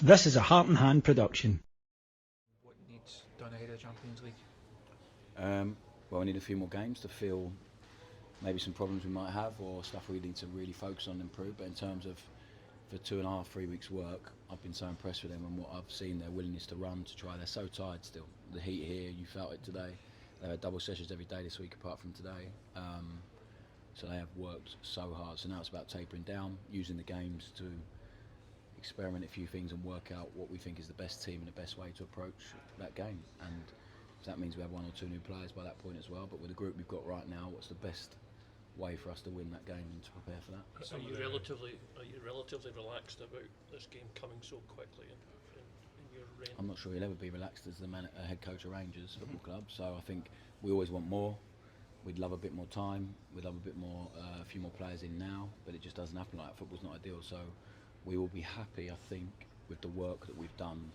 This is a Heart and Hand production. What needs done ahead of Champions League? Well, we need a few more games to feel maybe some problems we might have or stuff we need to really focus on and improve. But in terms of for 2.5, 3 weeks work, I've been so impressed with them and what I've seen, their willingness to run, to try. They're so tired still. The heat here, you felt it today. They had double sessions every day this week apart from today. So they have worked so hard. So now it's about tapering down, using the games to experiment a few things and work out what we think is the best team and the best way to approach that game. And if that means we have 1 or 2 new players by that point as well. But with the group we've got right now, what's the best way for us to win that game and to prepare for that? Are you relatively relaxed about this game coming so quickly in your reign? I'm not sure he'll ever be relaxed as the head coach of Rangers Football Club. So I think we always want more. We'd love a bit more time. We'd love a bit more, a few more players in now. But it just doesn't happen like that. Football's not ideal. So we will be happy, I think, with the work that we've done.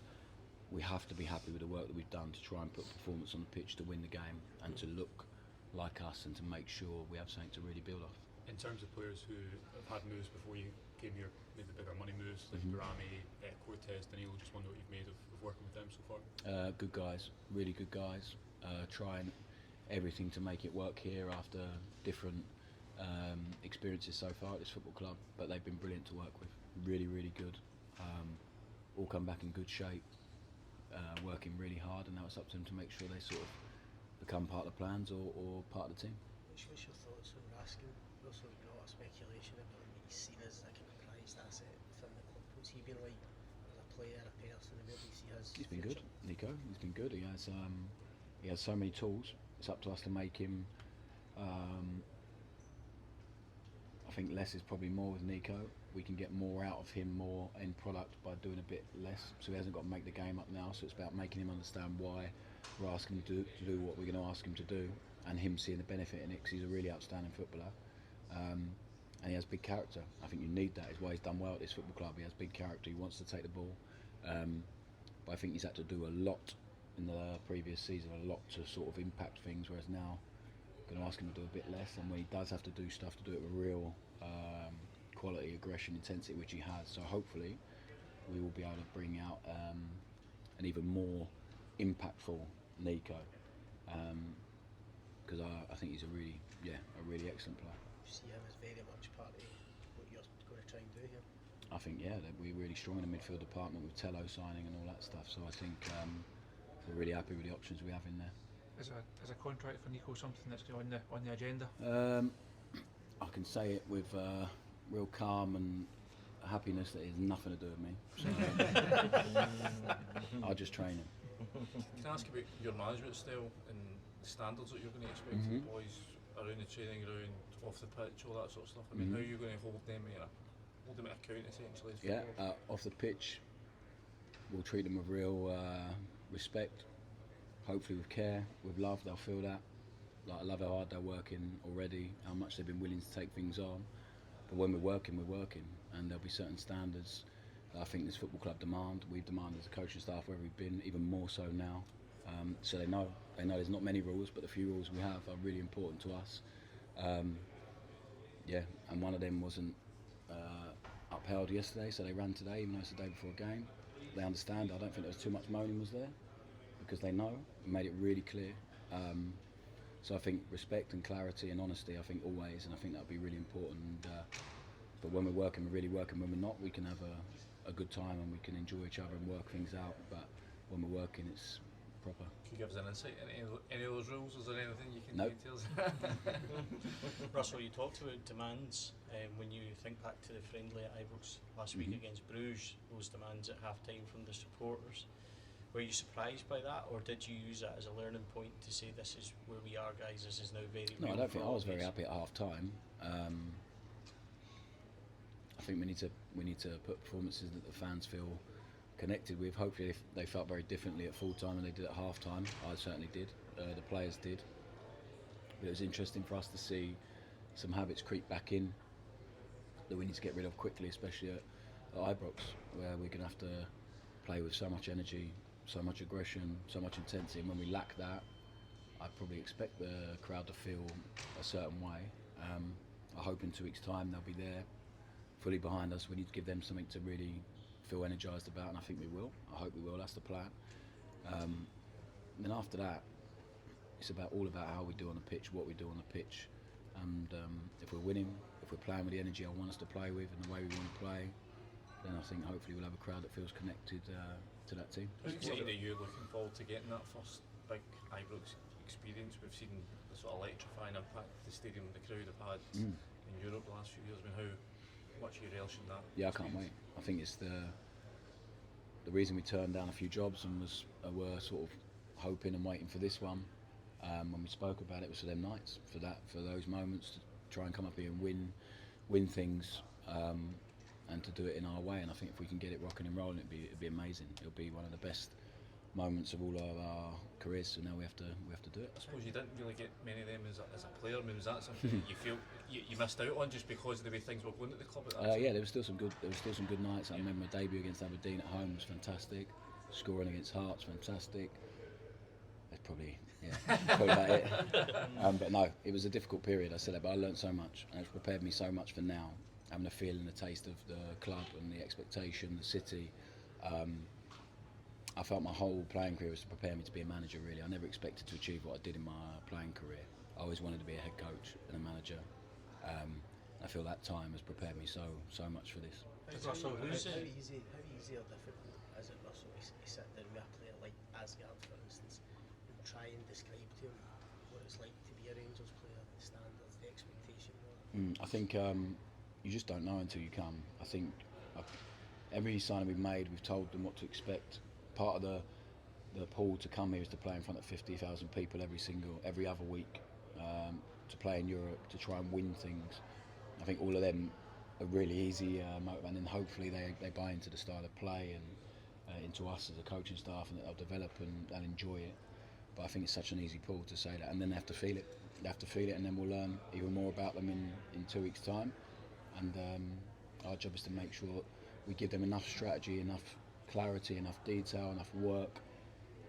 We have to be happy with the work that we've done to try and put performance on the pitch to win the game and to look like us and to make sure we have something to really build off. In terms of players who have had moves before you came here, made the bigger money moves, like Rami, Cortez, Danilo, just wonder what you've made of working with them so far? Good guys, really good guys. Trying everything to make it work here after different experiences so far at this football club, but they've been brilliant to work with. Really, really good. All come back in good shape, working really hard, and now it's up to them to make sure they sort of become part of the plans or part of the team. What's your thoughts on Raskin? Also, a lot of speculation about him. He's seen as like a prized asset within the club. What's he been like as a player, a person, and where do you see his He's been future? good, Nico. He's been good. He has so many tools. It's up to us to make him. I think less is probably more with Nico. We can get more out of him, more end product by doing a bit less. So he hasn't got to make the game up now. So it's about making him understand why we're asking him to do what we're going to ask him to do, and him seeing the benefit in it, because he's a really outstanding footballer. And he has big character. I think you need that. Is why he's done well at this football club. He has big character. He wants to take the ball. But I think he's had to do a lot in the previous season, a lot to sort of impact things, whereas now I'm going to ask him to do a bit less, and when he does have to do stuff, to do it with real quality, aggression, intensity, which he has. So hopefully we will be able to bring out an even more impactful Nico, because I think he's a really excellent player. You see him as very much part of what you're going to try and do here? I think that we're really strong in the midfield department with Tello signing and all that stuff. So I think we're really happy with the options we have in there. Is a contract for Nico something that's on the agenda? I can say it with real calm and happiness that it has nothing to do with me. So I'll just train him. Can I ask about your management style and the standards that you're going to expect from the boys around the training ground, off the pitch, all that sort of stuff? I mean, how are you going to hold them at account essentially? Off the pitch, we'll treat them with real respect, hopefully with care, with love. They'll feel that. Like, I love how hard they're working already, how much they've been willing to take things on. But when we're working, and there'll be certain standards that I think this football club we've demanded as a coaching staff where we've been, even more so now. So they know there's not many rules, but the few rules we have are really important to us. And one of them wasn't upheld yesterday, so they ran today, even though it's the day before a game. They understand. I don't think there was too much moaning was there, because they know, we made it really clear. So I think respect and clarity and honesty, I think always, and I think that'll be really important. But when we're working, we're really working. When we're not, we can have a good time and we can enjoy each other and work things out. But when we're working, it's proper. Can you give us an insight into any of those rules? Is there anything you can tell us? Russell, you talked about demands when you think back to the friendly at Ibrox last week against Bruges, those demands at half-time from the supporters. Were you surprised by that, or did you use that as a learning point to say this is where we are, guys, this is now very No, real? I don't think I was very happy at half-time. I think we need to put performances that the fans feel connected with. Hopefully they felt very differently at full-time than they did at half-time. I certainly did. The players did. But it was interesting for us to see some habits creep back in that we need to get rid of quickly, especially at Ibrox, where we're going to have to play with so much energy, so much aggression, so much intensity, and when we lack that, I probably expect the crowd to feel a certain way. I hope in 2 weeks' time they'll be there, fully behind us. We need to give them something to really feel energised about, and I think we will. I hope we will. That's the plan. And then after that, it's all about how we do on the pitch, what we do on the pitch, and if we're winning, if we're playing with the energy I want us to play with and the way we want to play, then I think hopefully we'll have a crowd that feels connected to that team. How excited are you looking forward to getting that first big Ibrox experience? We've seen the sort of electrifying impact the stadium and the crowd have had in Europe the last few years. I mean, how much are you relishing that? Yeah, I can't wait. I think it's the reason we turned down a few jobs and were sort of hoping and waiting for this one. When we spoke about it, was for them nights, for those moments to try and come up here and win things, and to do it in our way. And I think if we can get it rocking and rolling, it'd be amazing. It'll be one of the best moments of all of our careers. So now we have to do it. I suppose you didn't really get many of them as a player. I mean, was that something that you feel you missed out on just because of the way things were going at the club at that time? Yeah, there was still some good nights. I remember my debut against Aberdeen at home was fantastic. Scoring against Hearts, fantastic. That's probably about it. But no, it was a difficult period. I said that, but I learned so much, and it's prepared me so much for now. Having a feel and a taste of the club and the expectation, the city. I felt my whole playing career was to prepare me to be a manager. Really, I never expected to achieve what I did in my playing career. I always wanted to be a head coach and a manager. I feel that time has prepared me so much for this. Russell, How easy or difficult is it, Russell, to sit down with a player like Asgard, for instance, and try and describe to him what it's like to be a Rangers player, the standards, the expectation? I think you just don't know until you come. I think every signing we've made, we've told them what to expect. Part of the pull to come here is to play in front of 50,000 people every other week, to play in Europe, to try and win things. I think all of them are really easy, and then hopefully they buy into the style of play and into us as a coaching staff, and that they'll develop and they'll enjoy it. But I think it's such an easy pull to say that, and then they have to feel it. They have to feel it, and then we'll learn even more about them in 2 weeks' time. And our job is to make sure we give them enough strategy, enough clarity, enough detail, enough work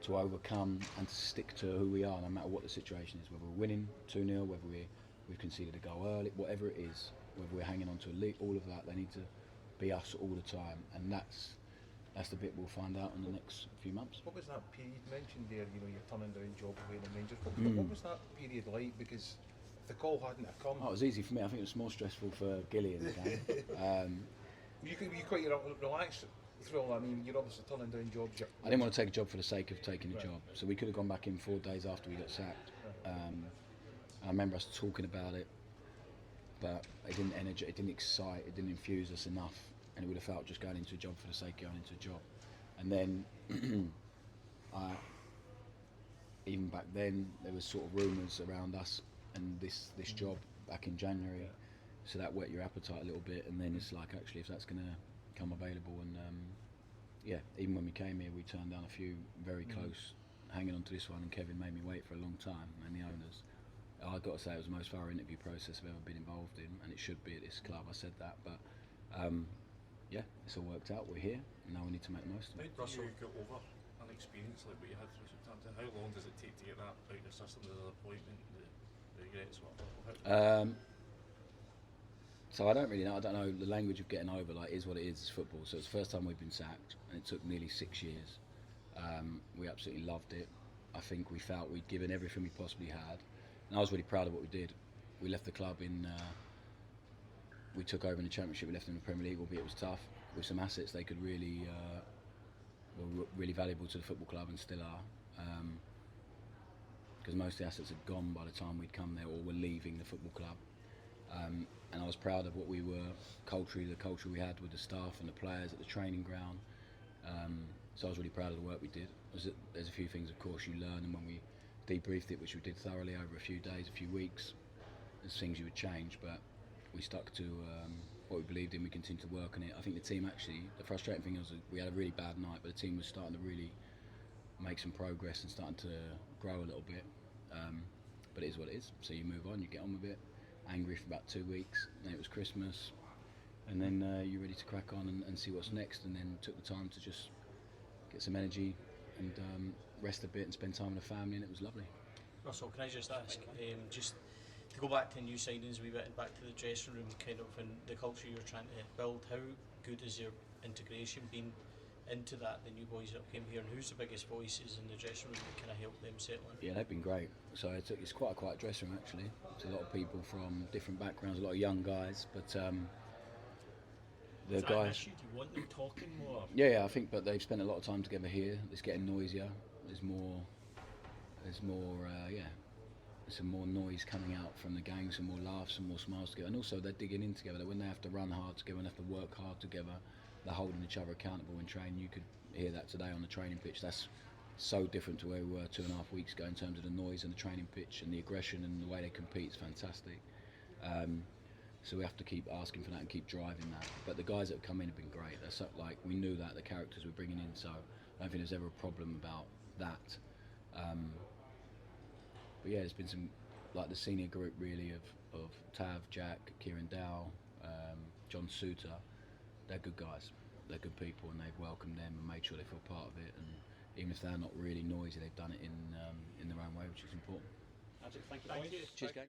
to overcome and to stick to who we are, no matter what the situation is. Whether we're winning 2-0, whether we've conceded a goal early, whatever it is, whether we're hanging on to a lead, all of that, they need to be us all the time. And that's the bit we'll find out in the next few months. What was that period you mentioned there? You know, you're turning down job away in the Rangers. What was that period like? Because if the call hadn't have come, it was easy for me. I think it was more stressful for Gilly in the game. you quite relaxed through all that. I mean, you're obviously turning down jobs. I didn't want to take a job for the sake of taking a job, so we could have gone back in 4 days after we got sacked. I remember us talking about it, but it didn't it didn't excite, it didn't infuse us enough, and it would have felt just going into a job for the sake of going into a job. And then, even back then, there was sort of rumours around us and this job back in January, so that whet your appetite a little bit. And then it's like, actually, if that's going to come available, and even when we came here, we turned down a few very close, hanging on to this one, and Kevin made me wait for a long time, and the owners. I've got to say it was the most thorough interview process I've ever been involved in, and it should be at this club. I said that, but it's all worked out. We're here, and now we need to make the most of it. How do you get over an experience like what you had through Southampton? How long does it take to get that out of your system? The disappointment, the regrets, whatever? So I don't really know. I don't know the language of getting over. Like, is what it is. It's football. So it's the first time we've been sacked, and it took nearly 6 years. We absolutely loved it. I think we felt we'd given everything we possibly had. And I was really proud of what we did. We left the club we took over in the Championship, we left in the Premier League, albeit it was tough, with some assets they could really, were really valuable to the football club and still are. Because most of the assets had gone by the time we'd come there or were leaving the football club. And I was proud of what we were, the culture we had with the staff and the players at the training ground. So I was really proud of the work we did. There's a few things, of course, you learn, and when we debriefed it, which we did thoroughly over a few days, a few weeks, there's things you would change, but we stuck to what we believed in. We continued to work on it. I think the team actually, the frustrating thing was we had a really bad night, but the team was starting to really make some progress and starting to grow a little bit. But it is what it is, so you move on, you get on with it. Angry for about 2 weeks, then it was Christmas, and then you're ready to crack on and see what's next, and then took the time to just get some energy and rest a bit and spend time with the family, and it was lovely. Russell, can I just ask, just to go back to new signings a wee bit and back to the dressing room, kind of, and the culture you're trying to build, how good is your integration been into that, the new boys that came here, and who's the biggest voices in the dressing room that kind of help them settle in? Yeah, they've been great. So it's quite a quiet dressing room actually. It's a lot of people from different backgrounds, a lot of young guys, but the Is that an guys. issue? Do you want them talking more? Yeah, I think, but they've spent a lot of time together here. It's getting noisier. There's more. Some more noise coming out from the gang, some more laughs, some more smiles together, and also they're digging in together. When they have to run hard together and have to work hard together, they're holding each other accountable in training. You could hear that today on the training pitch. That's so different to where we were 2.5 weeks ago in terms of the noise and the training pitch and the aggression and the way they compete is fantastic. So we have to keep asking for that and keep driving that. But the guys that have come in have been great. They're so, like, we knew that the characters we're bringing in, so I don't think there's ever a problem about that. But yeah, there's been some, like the senior group really of Tav, Jack, Kieran Dow, John Suter. They're good guys. They're good people, and they've welcomed them and made sure they feel part of it. And even if they're not really noisy, they've done it in their own way, which is important. Magic, thank you. Thank you. Cheers, gang.